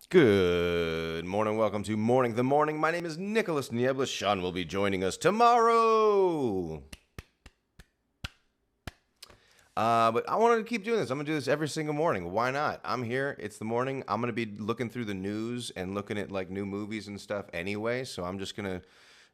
Good morning. Welcome to Mourning the Morning. My name is Nicholas Nieblas. Sean will be joining us tomorrow. But I wanted to keep doing this. I'm going to do this every single morning. Why not? I'm here. It's the morning. I'm going to be looking through the news and looking at like new movies and stuff anyway. So I'm just going to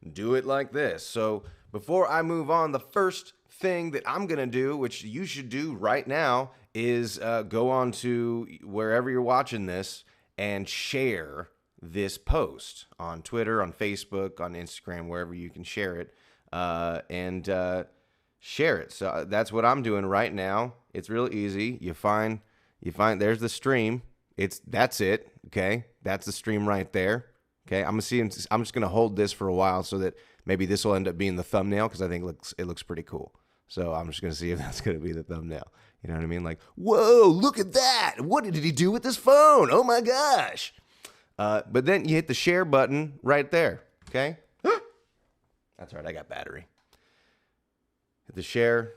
do it like this. So before I move on, the first thing that I'm going to do, which you should do right now, is go on to wherever you're watching this and share this post on Twitter, on Facebook, on Instagram, wherever you can share it, and share it. So that's what I'm doing right now. It's real easy. You find there's the stream. That's it. Okay, that's the stream right there. Okay, I'm just gonna hold this for a while so that maybe this will end up being the thumbnail because I think it looks pretty cool. So I'm just gonna see if that's gonna be the thumbnail. You know what I mean? Like, whoa, look at that! What did he do with this phone? Oh my gosh! But then you hit the share button right there. Okay, that's right. I got battery. Hit the share,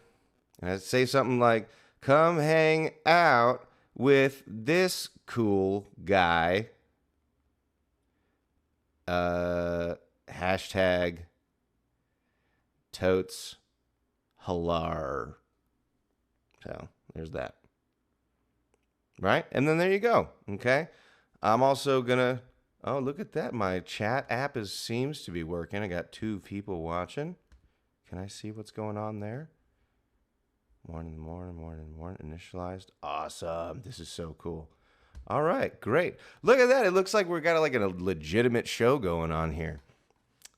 and I say something like, "Come hang out with this cool guy." Hashtag totes halar. So there's that. Right? And then there you go. Okay. I'm also going to, oh, look at that. My chat app seems to be working. I got 2 people watching. Can I see what's going on there? Morning, initialized. Awesome. This is so cool. All right, great. Look at that. It looks like we've got like a legitimate show going on here.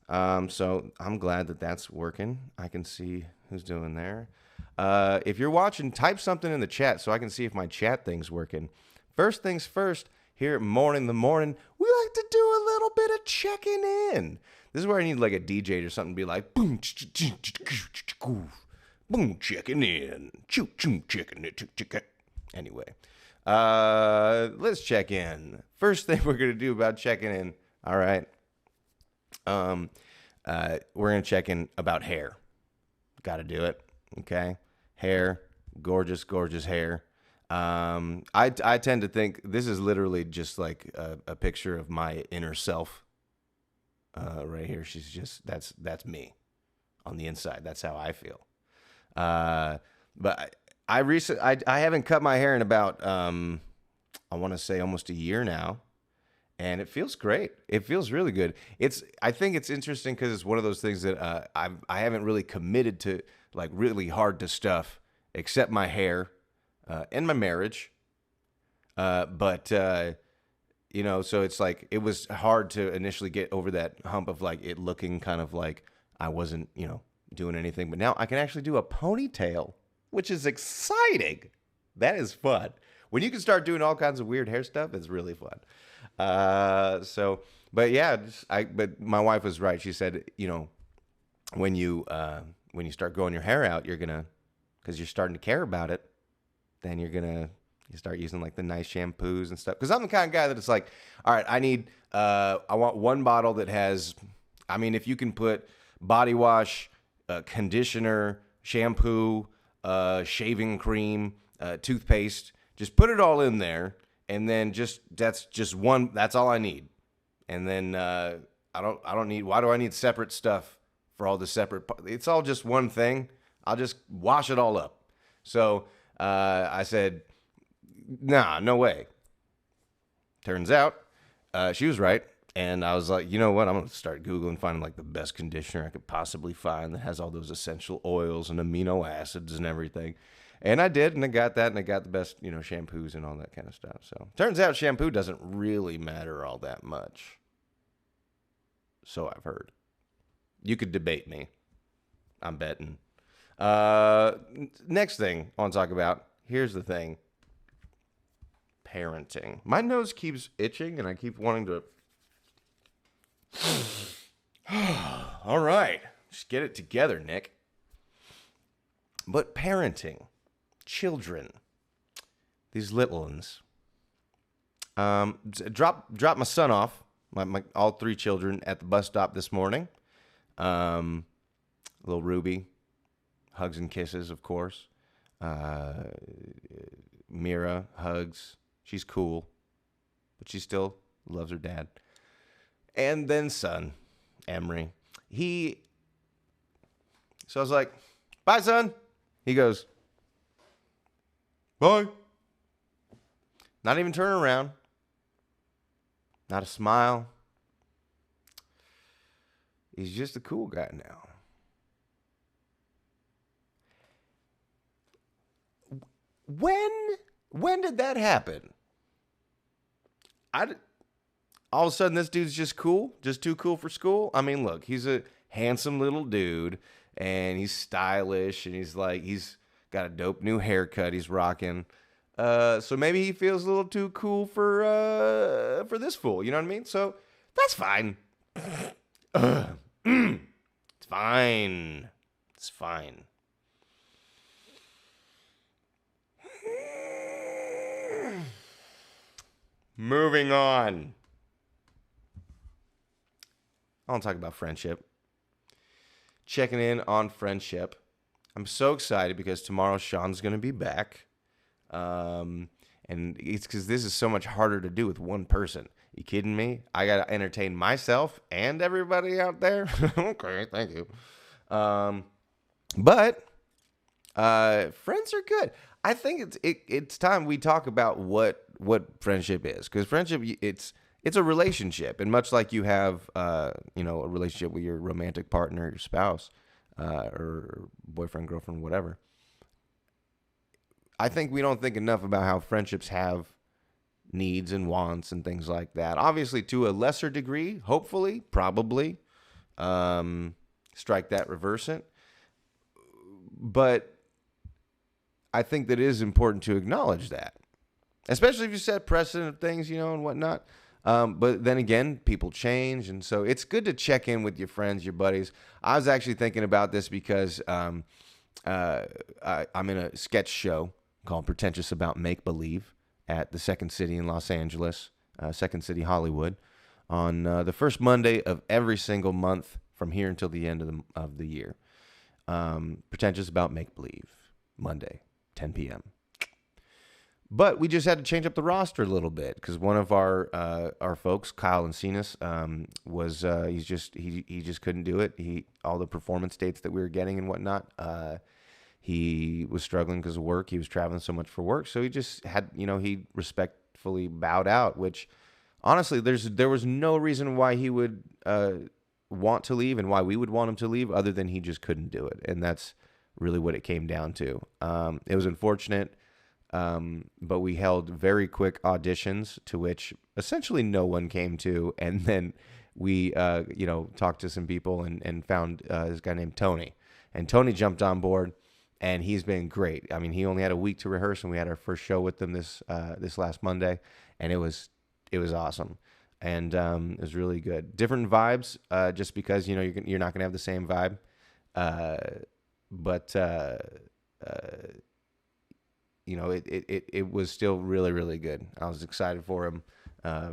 So I'm glad that that's working. I can see who's doing there. If you're watching, type something in the chat so I can see if my chat thing's working. First things first, here at Mourning the Morning, we like to do a little bit of checking in. This is where I need like a DJ or something to be like, boom, boom, checking in, checking in. Anyway, let's check in. First thing we're gonna do about checking in. All right. We're gonna check in about hair. Got to do it. Okay. Hair, gorgeous hair. I tend to think this is literally just like a picture of my inner self. Right here, she's just that's me on the inside. That's how I feel. But I haven't cut my hair in about I want to say almost a year now, and it feels great. It feels really good. I think it's interesting because it's one of those things that I haven't really committed to like really hard to stuff except my hair and my marriage. But so it's like it was hard to initially get over that hump of like it looking kind of like I wasn't doing anything. But now I can actually do a ponytail, which is exciting. That is fun. When you can start doing all kinds of weird hair stuff, it's really fun. But yeah, but my wife was right. She said, when you start growing your hair out, because you're starting to care about it, then you start using like the nice shampoos and stuff. Because I'm the kind of guy that it's like, all right, I want one bottle that has, if you can put body wash, conditioner, shampoo, shaving cream, toothpaste, just put it all in there. And then that's all I need. And then I don't need, why do I need separate stuff for all the separate, it's all just one thing. I'll just wash it all up. So I said, nah, no way. Turns out she was right. And I was like, you know what? I'm going to start Googling, finding like the best conditioner I could possibly find that has all those essential oils and amino acids and everything. And I did, and I got that, and I got the best, shampoos and all that kind of stuff. So turns out shampoo doesn't really matter all that much. So I've heard. You could debate me. I'm betting. Next thing I want to talk about, here's the thing. Parenting. My nose keeps itching, and I keep wanting to... All right. Just get it together, Nick. But parenting. Children, these little ones. Drop my son off, my all 3 children at the bus stop this morning. Little Ruby, hugs and kisses, of course. Mira, hugs. She's cool, but she's still loves her dad. And then son, Emery. So I was like, bye, son. He goes, bye. Not even turning around. Not a smile. He's just a cool guy now. When did that happen? All of a sudden, this dude's just cool, just too cool for school. I mean, look, he's a handsome little dude, and he's stylish, and he's got a dope new haircut he's rocking. So maybe he feels a little too cool for this fool. You know what I mean? So that's fine. It's fine. It's fine. Moving on. I want to talk about friendship. Checking in on friendship. I'm so excited because tomorrow Sean's going to be back. And it's because this is so much harder to do with one person. You kidding me? I got to entertain myself and everybody out there. Okay, thank you. But friends are good. I think it's time we talk about what friendship is, because friendship, it's a relationship, and much like you have a relationship with your romantic partner, your spouse, or boyfriend, girlfriend, whatever. I think we don't think enough about how friendships have needs and wants and things like that. Obviously, to a lesser degree, hopefully, probably, strike that, reverse it. But I think that it is important to acknowledge that, especially if you set precedent of things, and whatnot. But then again, people change, and so it's good to check in with your friends, your buddies. I was actually thinking about this because I'm in a sketch show called Pretentious About Make Believe at the Second City in Los Angeles, Second City Hollywood, on the first Monday of every single month from here until the end of the year. Pretentious About Make Believe, Monday, 10 p.m. But we just had to change up the roster a little bit because one of our folks, Kyle Encinas, he just couldn't do it. All the performance dates that we were getting and whatnot, he was struggling because of work. He was traveling so much for work, so he just had, he respectfully bowed out. Which, honestly, there was no reason why he would want to leave and why we would want him to leave, other than he just couldn't do it, and that's really what it came down to. It was unfortunate. But we held very quick auditions to which essentially no one came to. And then we, talked to some people and found this guy named Tony. And Tony jumped on board, and he's been great. I mean, he only had a week to rehearse, and we had our first show with them this last Monday, and it was awesome. And it was really good. Different vibes, just because, you're not going to have the same vibe. But it was still really, really good. I was excited for him,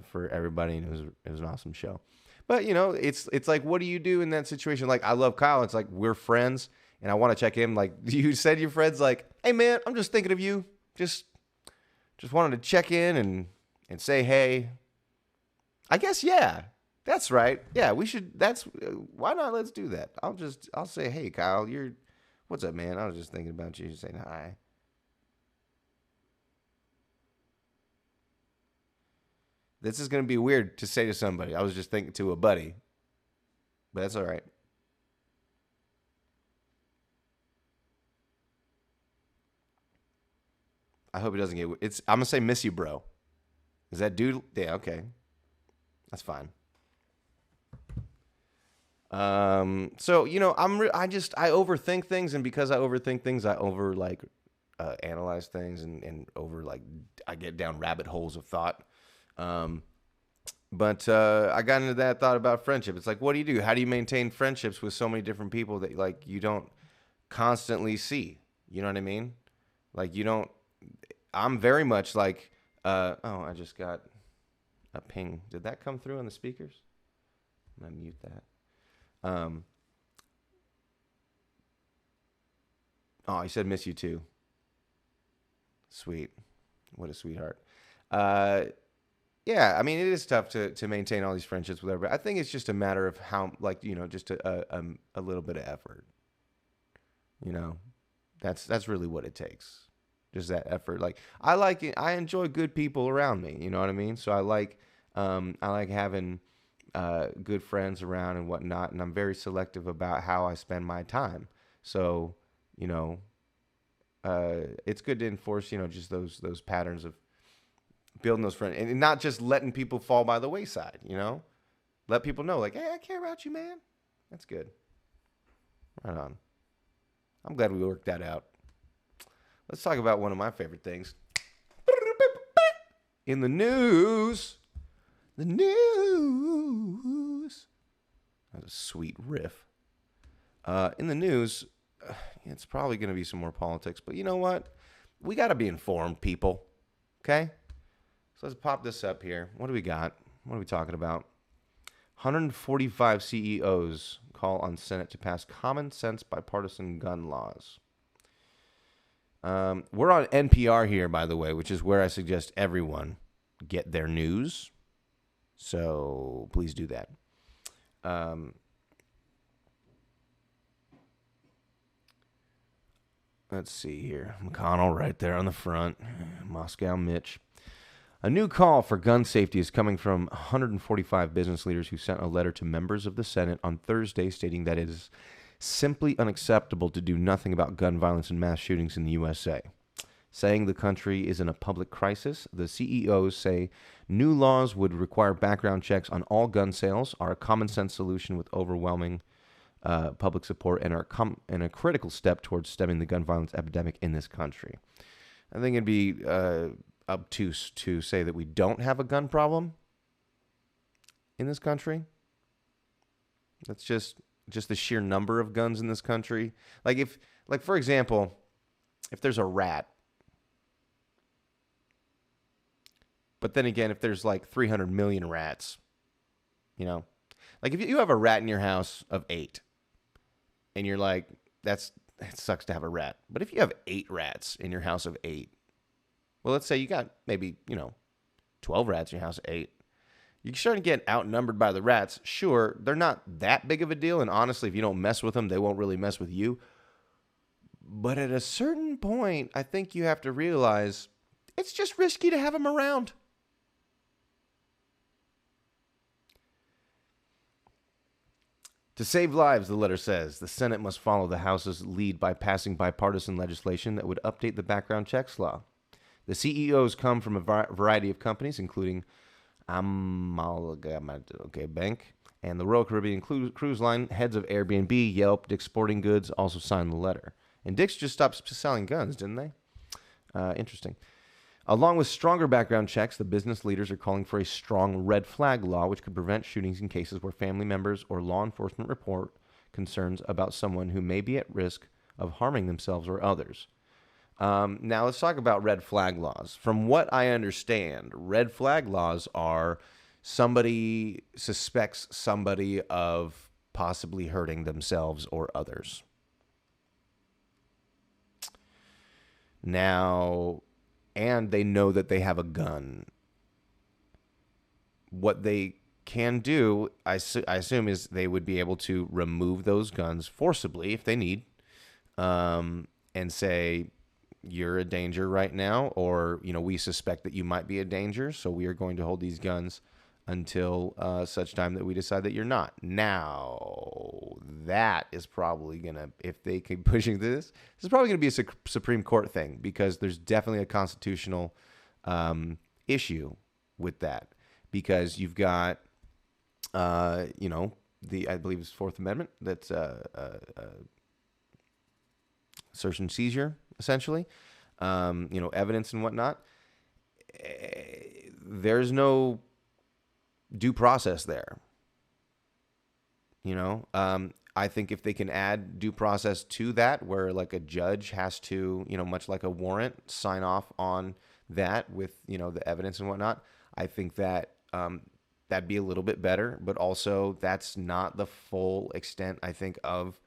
for everybody, and it was an awesome show. But it's like, what do you do in that situation? Like, I love Kyle. It's like, we're friends, and I want to check in. Like, you said to your friends, like, hey man, I'm just thinking of you. Just wanted to check in and say hey. I guess, yeah, that's right. Yeah, we should. Why not? Let's do that. I'll say, hey Kyle, what's up, man? I was just thinking about you, saying hi. This is going to be weird to say to somebody. I was just thinking to a buddy, but that's all right. I hope it doesn't get. I'm gonna say miss you, bro. Is that dude? Yeah, okay, that's fine. So I overthink things, and because I overthink things, I analyze things, and over I get down rabbit holes of thought. But I got into that thought about friendship. It's like, what do you do? How do you maintain friendships with so many different people that you don't constantly see? You know what I mean? Like, you don't. I'm very much like. I just got a ping. Did that come through on the speakers? I'm gonna mute that. He said miss you too. Sweet. What a sweetheart. Yeah, I mean, it is tough to maintain all these friendships with everybody. I think it's just a matter of how, like, just a little bit of effort. You know, that's really what it takes. Just that effort. Like, I like it. I enjoy good people around me. You know what I mean? So I like having good friends around and whatnot, and I'm very selective about how I spend my time. So, you know, it's good to enforce, just those patterns of building those friends and not just letting people fall by the wayside. Let people know, like, hey, I care about you, man. That's good. Right on. I'm glad we worked that out. Let's talk about one of my favorite things in the news. The news. That's a sweet riff. In the news, it's probably going to be some more politics, but you know what? We got to be informed, people. Okay? So let's pop this up here. What do we got? What are we talking about? 145 CEOs call on Senate to pass common sense bipartisan gun laws. We're on NPR here, by the way, which is where I suggest everyone get their news. So please do that. Let's see here. McConnell right there on the front. Moscow Mitch. A new call for gun safety is coming from 145 business leaders who sent a letter to members of the Senate on Thursday stating that it is simply unacceptable to do nothing about gun violence and mass shootings in the USA. Saying the country is in a public crisis, the CEOs say new laws would require background checks on all gun sales, are a common sense solution with overwhelming public support, and are a critical step towards stemming the gun violence epidemic in this country. I think it'd be obtuse to say that we don't have a gun problem in this country. That's just the sheer number of guns in this country. Like for example, if there's a rat, but then again, if there's like 300 million rats, like if you have a rat in your house of 8, and you're like, it sucks to have a rat. But if you have 8 rats in your house of 8, well, let's say you got maybe, 12 rats in your house of 8. You're starting to get outnumbered by the rats. Sure, they're not that big of a deal. And honestly, if you don't mess with them, they won't really mess with you. But at a certain point, I think you have to realize it's just risky to have them around. To save lives, the letter says, the Senate must follow the House's lead by passing bipartisan legislation that would update the background checks law. The CEOs come from a variety of companies, including Bank and the Royal Caribbean Cruise Line. Heads of Airbnb, Yelp, Dick's Sporting Goods also signed the letter. And Dick's just stopped selling guns, didn't they? Interesting. Along with stronger background checks, the business leaders are calling for a strong red flag law, which could prevent shootings in cases where family members or law enforcement report concerns about someone who may be at risk of harming themselves or others. Now, let's talk about red flag laws. From what I understand, red flag laws are somebody suspects somebody of possibly hurting themselves or others. Now, and they know that they have a gun. What they can do, I assume, is they would be able to remove those guns forcibly if they need, and say, you're a danger right now, or, we suspect that you might be a danger, so we are going to hold these guns until such time that we decide that you're not. Now, that is probably going to, if they keep pushing this is probably going to be a Supreme Court thing, because there's definitely a constitutional issue with that, because you've got, I believe it's Fourth Amendment, that's search and seizure, essentially, evidence and whatnot. There's no due process there. I think if they can add due process to that, where like a judge has to, much like a warrant, sign off on that with, the evidence and whatnot, I think that that'd be a little bit better. But also, that's not the full extent, I think, of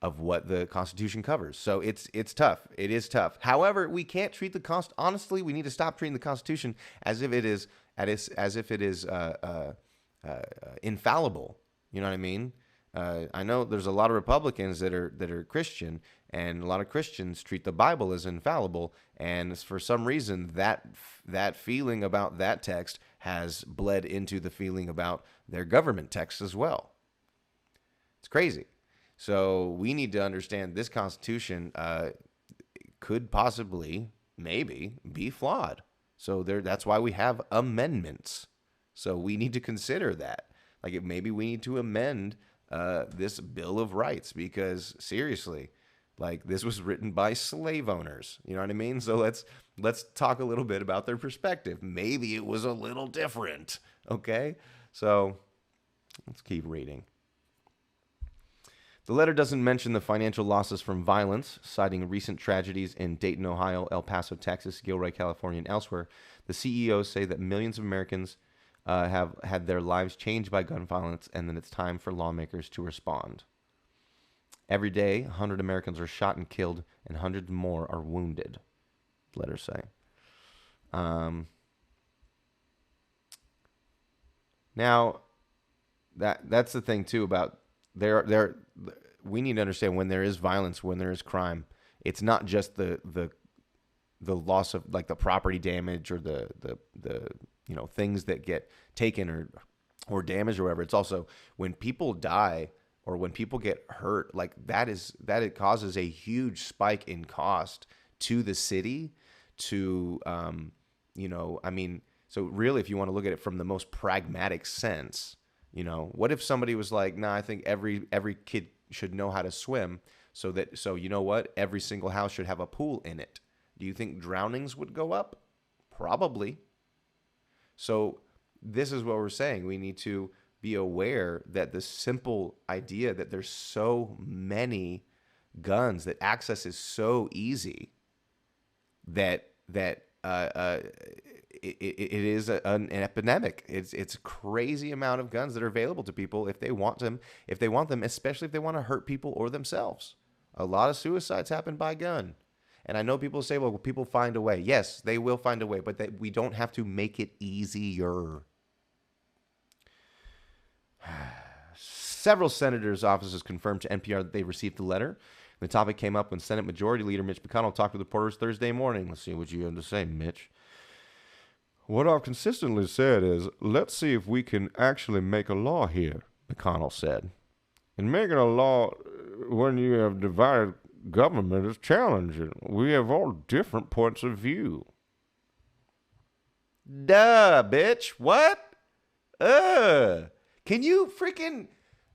of what the Constitution covers. So it's tough. It is tough. However, we can't treat the honestly, we need to stop treating the Constitution as if it is infallible. You know what I mean? I know there's a lot of Republicans that are Christian, and a lot of Christians treat the Bible as infallible. And for some reason, that feeling about that text has bled into the feeling about their government text as well. It's crazy. So we need to understand this Constitution could possibly, maybe, be flawed. So that's why we have amendments. So we need to consider that. Like, maybe we need to amend this Bill of Rights, because seriously, like, this was written by slave owners. You know what I mean? So let's talk a little bit about their perspective. Maybe it was a little different. Okay? So let's keep reading. The letter doesn't mention the financial losses from violence, citing recent tragedies in Dayton, Ohio, El Paso, Texas, Gilroy, California, and elsewhere. The CEOs say that millions of Americans have had their lives changed by gun violence, and that it's time for lawmakers to respond. Every day, 100 Americans are shot and killed, and hundreds more are wounded, letters say. Now, that's the thing too about we need to understand, when there is violence, when there is crime, it's not just the loss of, like, the property damage or the things that get taken or damaged or whatever. It's also when people die or when people get hurt, like, it causes a huge spike in cost to the city, to so really, if you want to look at it from the most pragmatic sense, what if somebody was like, nah, I think every kid should know how to swim, so you know what, every single house should have a pool in it. Do you think drownings would go up? Probably. So this is what we're saying. We need to be aware that the simple idea that there's so many guns, that access is so easy, that it is an epidemic. It's a crazy amount of guns that are available to people if they want them, especially if they want to hurt people or themselves. A lot of suicides happen by gun. And I know people say, well, people find a way. Yes, they will find a way, but we don't have to make it easier. Several senators' offices confirmed to NPR that they received the letter. The topic came up when Senate Majority Leader Mitch McConnell talked with reporters Thursday morning. Let's see what you have to say, Mitch. What I've consistently said is, let's see if we can actually make a law here, McConnell said. And making a law when you have divided government is challenging. We have all different points of view. Duh, bitch. What? Can you freaking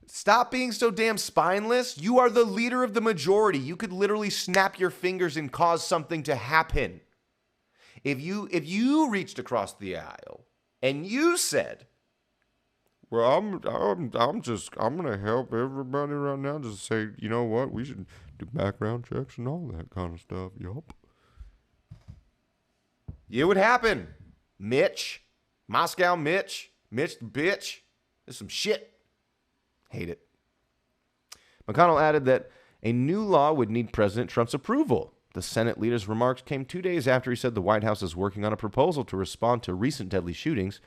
stop being so damn spineless? You are the leader of the majority. You could literally snap your fingers and cause something to happen. If you reached across the aisle and you said, well, I'm gonna help everybody right now, just say, you know what, we should do background checks and all that kind of stuff. Yup. It would happen. Mitch. Moscow Mitch. Mitch the bitch. There's some shit. Hate it. McConnell added that a new law would need President Trump's approval. The Senate leader's remarks came 2 days after he said the White House is working on a proposal to respond to recent deadly shootings.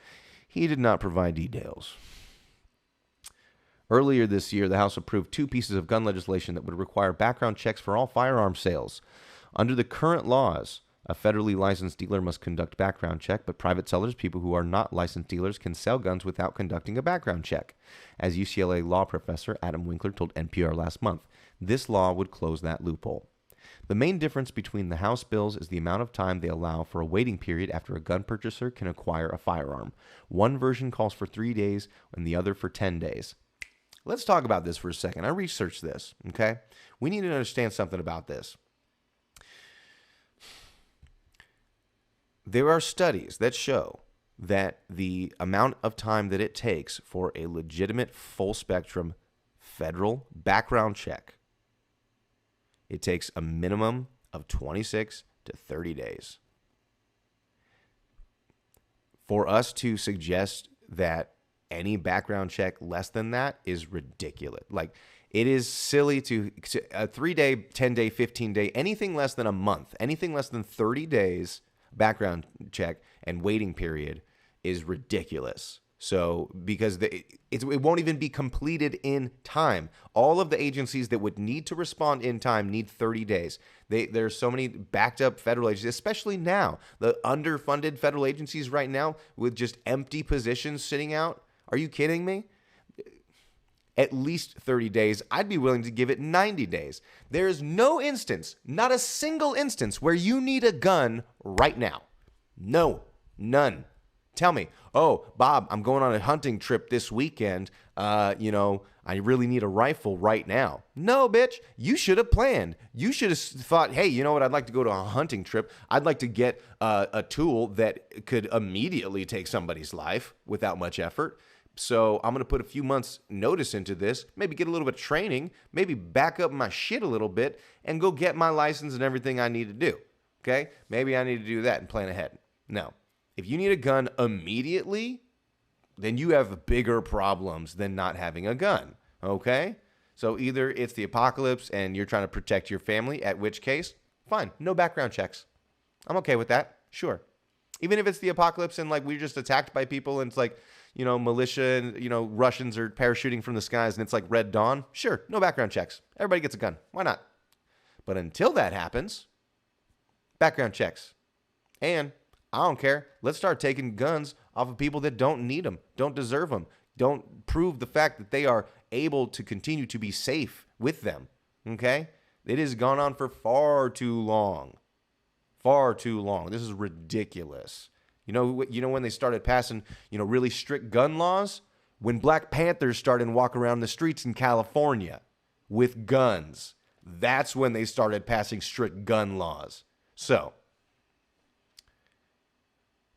He did not provide details. Earlier this year, the House approved 2 pieces of gun legislation that would require background checks for all firearm sales. Under the current laws, a federally licensed dealer must conduct background check, but private sellers, people who are not licensed dealers, can sell guns without conducting a background check. As UCLA law professor Adam Winkler told NPR last month, this law would close that loophole. The main difference between the House bills is the amount of time they allow for a waiting period after a gun purchaser can acquire a firearm. One version calls for 3 days and the other for 10 days. Let's talk about this for a second. I researched this, okay? We need to understand something about this. There are studies that show that the amount of time that it takes for a legitimate full-spectrum federal background check, it takes a minimum of 26 to 30 days. For us to suggest that any background check less than that is ridiculous. Like, It is silly to a 3-day, 10-day, 15-day, anything less than a month, anything less than 30 days background check and waiting period is ridiculous. So because it won't even be completed in time. All of the agencies that would need to respond in time need 30 days. There's so many backed up federal agencies, especially now. The underfunded federal agencies right now with just empty positions sitting out. Are you kidding me? At least 30 days. I'd be willing to give it 90 days. There is no instance, not a single instance, where you need a gun right now. No, none. Tell me, oh, Bob, I'm going on a hunting trip this weekend. I really need a rifle right now. No, bitch, you should have planned. You should have thought, hey, you know what? I'd like to go to a hunting trip. I'd like to get a tool that could immediately take somebody's life without much effort. So I'm going to put a few months notice into this, maybe get a little bit of training, maybe back up my shit a little bit and go get my license and everything I need to do. Okay? Maybe I need to do that and plan ahead. No. If you need a gun immediately, then you have bigger problems than not having a gun, okay? So either it's the apocalypse and you're trying to protect your family, at which case, fine, no background checks. I'm okay with that, sure. Even if it's the apocalypse and like we're just attacked by people and it's like, militia and, Russians are parachuting from the skies and it's like Red Dawn, sure, no background checks. Everybody gets a gun. Why not? But until that happens, background checks. And I don't care. Let's start taking guns off of people that don't need them, don't deserve them, don't prove the fact that they are able to continue to be safe with them, okay? It has gone on for far too long. Far too long. This is ridiculous. You know when they started passing, really strict gun laws? When Black Panthers started walking around the streets in California with guns. That's when they started passing strict gun laws. So,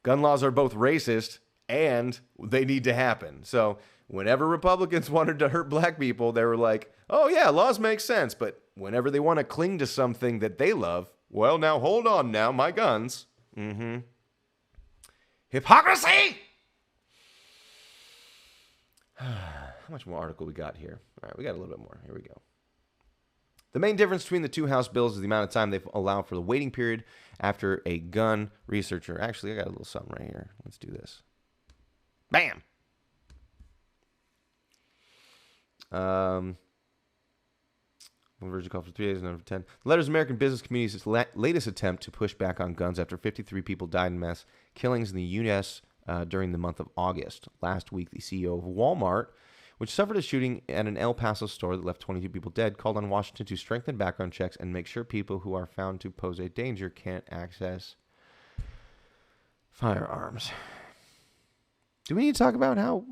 gun laws are both racist and they need to happen. So whenever Republicans wanted to hurt black people, they were like, oh yeah, laws make sense. But whenever they want to cling to something that they love, well, now hold on now, my guns. Hypocrisy! How much more article we got here? All right, we got a little bit more. Here we go. The main difference between the two House bills is the amount of time they allow for the waiting period after a gun researcher. Actually, I got a little something right here. Let's do this. Bam! One version called for 3 days, another for 10. The letter's American business community's latest attempt to push back on guns after 53 people died in mass killings in the U.S. During the month of August. Last week, the CEO of Walmart, which suffered a shooting at an El Paso store that left 22 people dead, called on Washington to strengthen background checks and make sure people who are found to pose a danger can't access firearms. Do we need to talk about how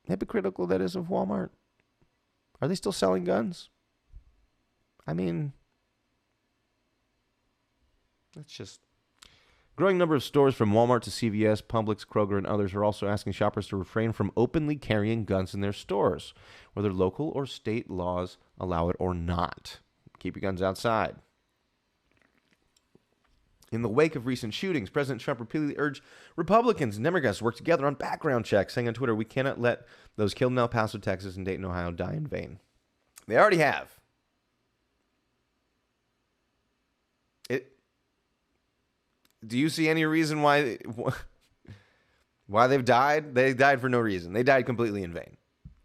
hypocritical that is of Walmart? Are they still selling guns? I mean, that's just... Growing number of stores from Walmart to CVS, Publix, Kroger, and others are also asking shoppers to refrain from openly carrying guns in their stores, whether local or state laws allow it or not. Keep your guns outside. In the wake of recent shootings, President Trump repeatedly urged Republicans and Democrats to work together on background checks, saying on Twitter, "We cannot let those killed in El Paso, Texas, and Dayton, Ohio die in vain." They already have. Do you see any reason why they've died? They died for no reason. They died completely in vain.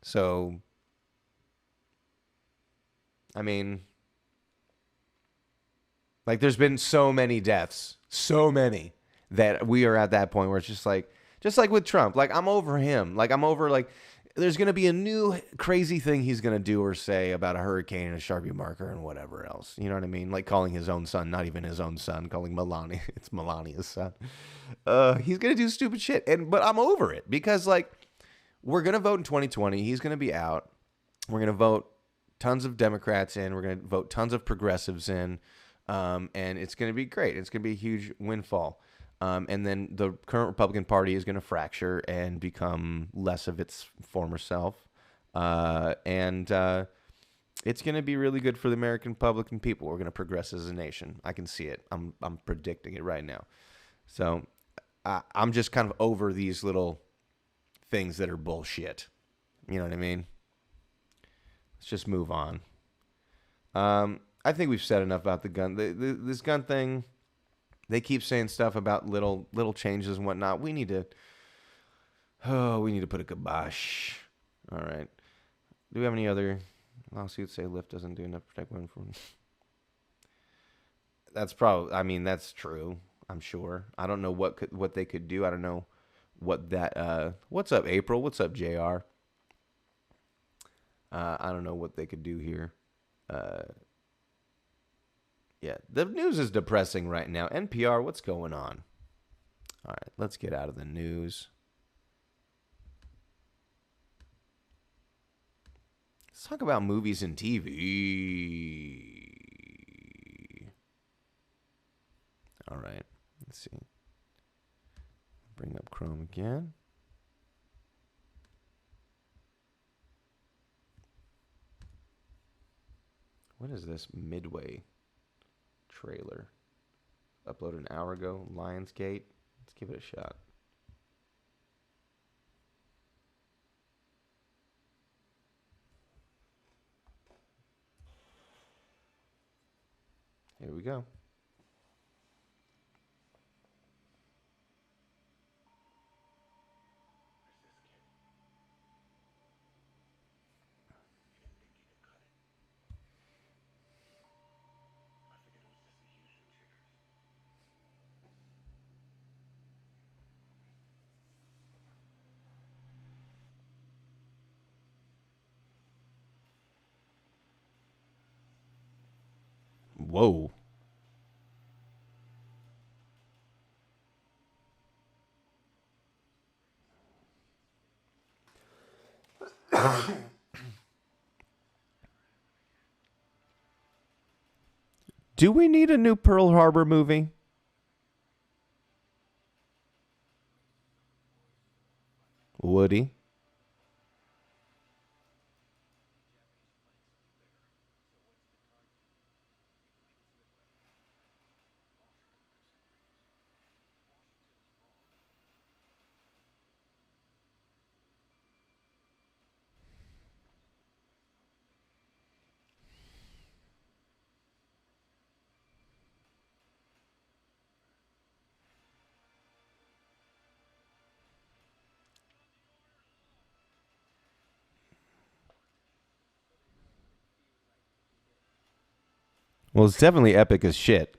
So, I mean, like, there's been so many deaths, so many, that we are at that point where it's just like with Trump. Like, I'm over him. Like, I'm over, like, there's going to be a new crazy thing he's going to do or say about a hurricane and a Sharpie marker and whatever else. You know what I mean? Like calling his own son, not even his own son, calling Melania. It's Melania's son. He's going to do stupid shit. But I'm over it because, like, we're going to vote in 2020. He's going to be out. We're going to vote tons of Democrats in. We're going to vote tons of progressives in. And it's going to be great. It's going to be a huge windfall. And then the current Republican Party is going to fracture and become less of its former self. And it's going to be really good for the American public and people. We're going to progress as a nation. I can see it. I'm predicting it right now. So I'm just kind of over these little things that are bullshit. You know what I mean? Let's just move on. I think we've said enough about the gun. This gun thing. They keep saying stuff about little changes and whatnot. We need to. Oh, we need to put a kibosh. All right. Do we have any other lawsuits say Lyft doesn't do enough to protect women from? That's probably. I mean, that's true. I'm sure. I don't know what they could do. I don't know what that. What's up, April? What's up, Jr. I don't know what they could do here. Uh, yeah, the news is depressing right now. NPR, what's going on? All right, let's get out of the news. Let's talk about movies and TV. All right, let's see. Bring up Chrome again. What is this Midway trailer? Uploaded an hour ago. Lionsgate. Let's give it a shot. Here we go. Whoa. Do we need a new Pearl Harbor movie? Woody. Well, it's definitely epic as shit.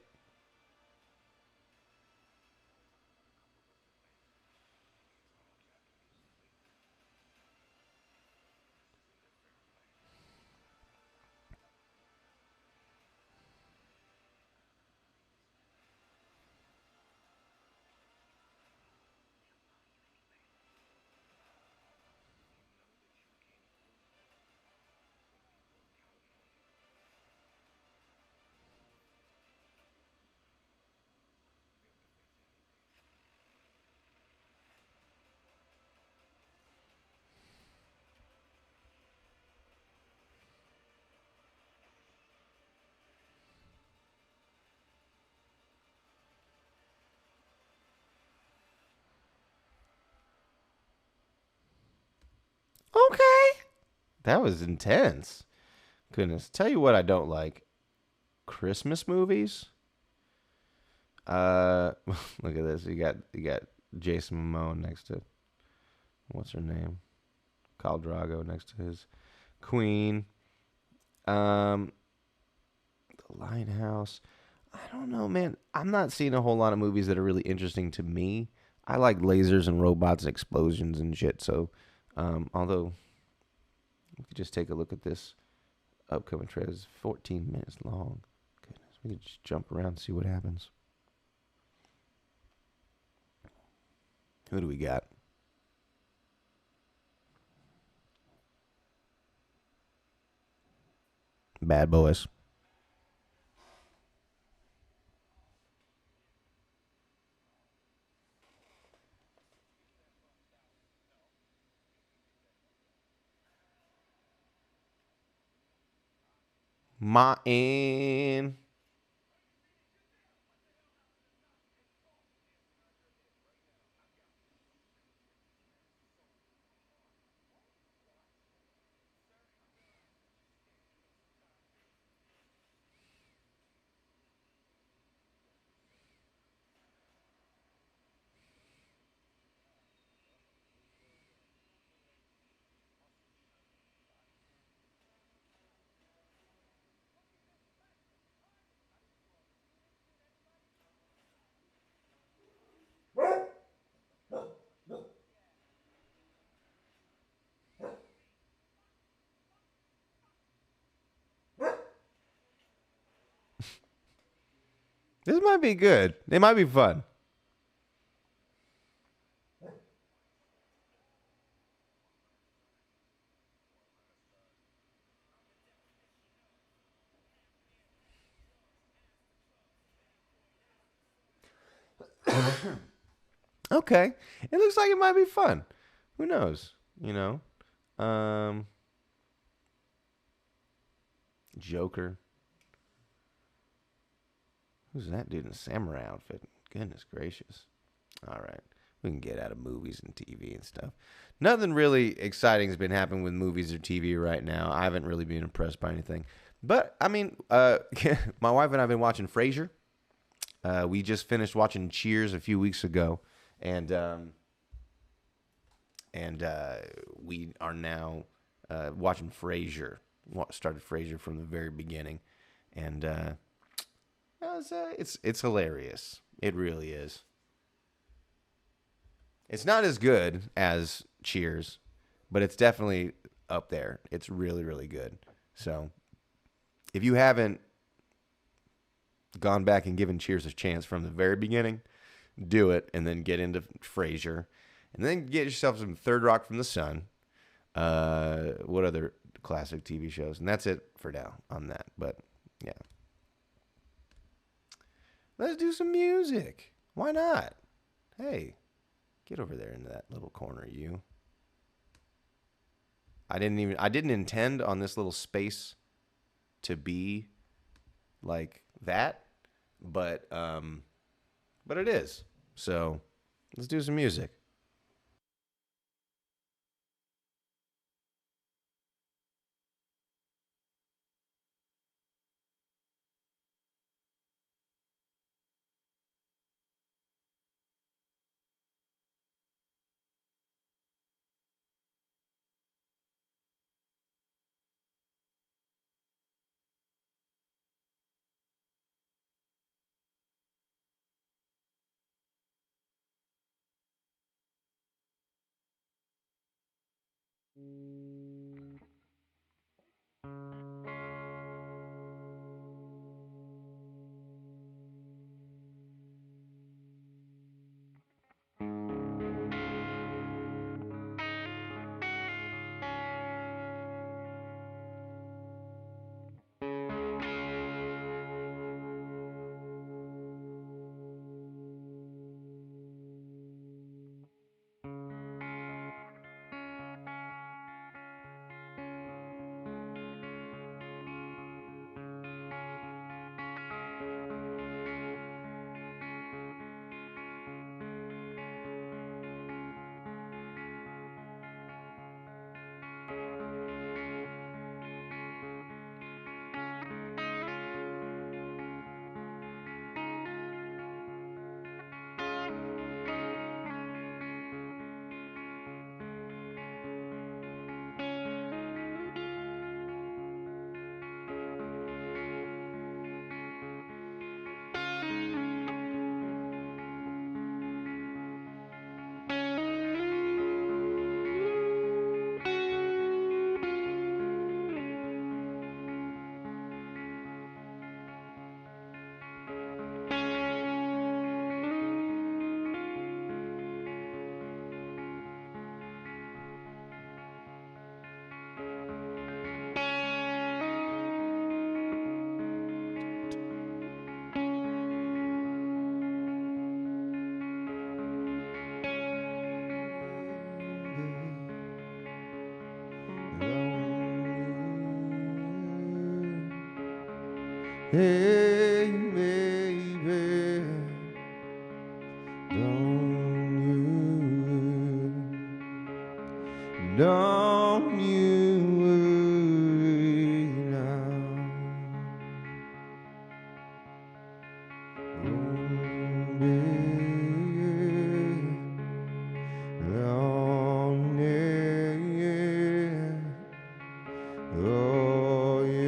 Okay. That was intense. Goodness. Tell you what I don't like. Christmas movies. Look at this. You got Jason Momoa next to what's her name? Khal Drago next to his queen. Um, the Lighthouse. I don't know, man. I'm not seeing a whole lot of movies that are really interesting to me. I like lasers and robots and explosions and shit. So, although we could just take a look at this upcoming trailer. It's 14 minutes long. Goodness, we could just jump around and see what happens. Who do we got? Bad Boys. Martin. This might be good. It might be fun. Okay. It looks like it might be fun. Who knows? You know? Um, Joker. Who's that dude in a samurai outfit? Goodness gracious. All right. We can get out of movies and TV and stuff. Nothing really exciting has been happening with movies or TV right now. I haven't really been impressed by anything. But, I mean, my wife and I have been watching Frasier. We just finished watching Cheers a few weeks ago. And we are now watching Frasier. Started Frasier from the very beginning. And it's hilarious. It really is. It's not as good as Cheers, but it's definitely up there. It's really, really good. So if you haven't gone back and given Cheers a chance from the very beginning, do it, and then get into Frasier, and then get yourself some Third Rock from the Sun. What other classic TV shows? And that's it for now on that. But yeah, let's do some music. Why not? Hey, get over there into that little corner, you. I didn't intend on this little space to be like that, but it is. So let's do some music. Hey, baby, don't you worry now. Oh, baby, long yeah. Oh, yeah.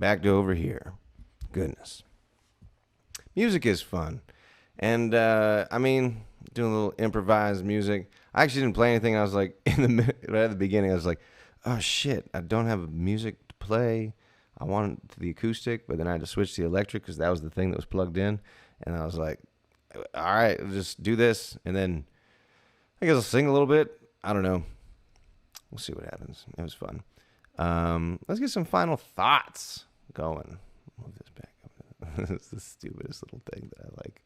back to over here. Goodness. Music is fun. And, I mean, doing a little improvised music. I actually didn't play anything. I was like, right at the beginning, I was like, oh, shit, I don't have music to play. I wanted the acoustic, but then I had to switch to the electric because that was the thing that was plugged in. And I was like, all right, I'll just do this. And then I guess I'll sing a little bit. I don't know. We'll see what happens. It was fun. Let's get some final thoughts going. Move this back up. It's the stupidest little thing that I like.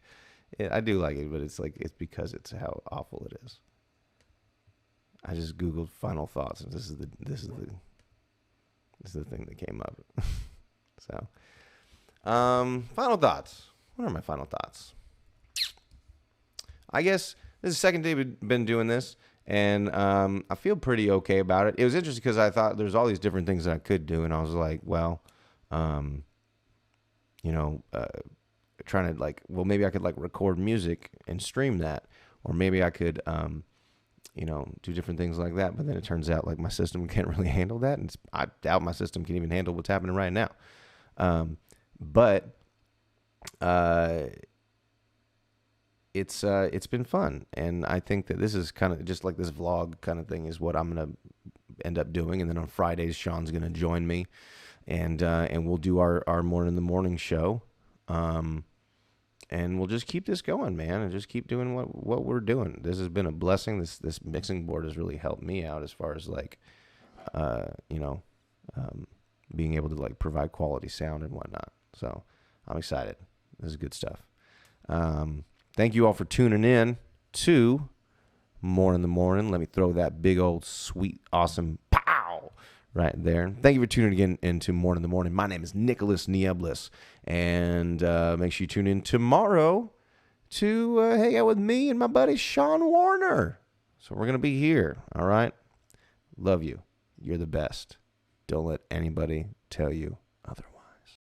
I do like it, but it's because it's how awful it is. I just Googled final thoughts, and this is the thing that came up. So, final thoughts. What are my final thoughts? I guess this is the second day we've been doing this, and I feel pretty okay about it. It was interesting because I thought there's all these different things that I could do, and I was like, well, trying to maybe I could record music and stream that, or maybe I could, do different things like that. But then it turns out my system can't really handle that, and I doubt my system can even handle what's happening right now. But it's been fun, and I think that this is kind of just like this vlog kind of thing is what I'm gonna end up doing. And then on Fridays, Sean's gonna join me, and we'll do our morning show. And we'll just keep this going, man, and just keep doing what we're doing. This has been a blessing. This mixing board has really helped me out as far as being able to provide quality sound and whatnot. So I'm excited. This is good stuff. Thank you all for tuning in to More in the Morning. Let me throw that big old sweet awesome pow right there. Thank you for tuning again into More in the Morning. My name is Nieblas, and make sure you tune in tomorrow to hang out with me and my buddy Sean Warner. So we're gonna be here. All right. Love you. You're the best. Don't let anybody tell you otherwise.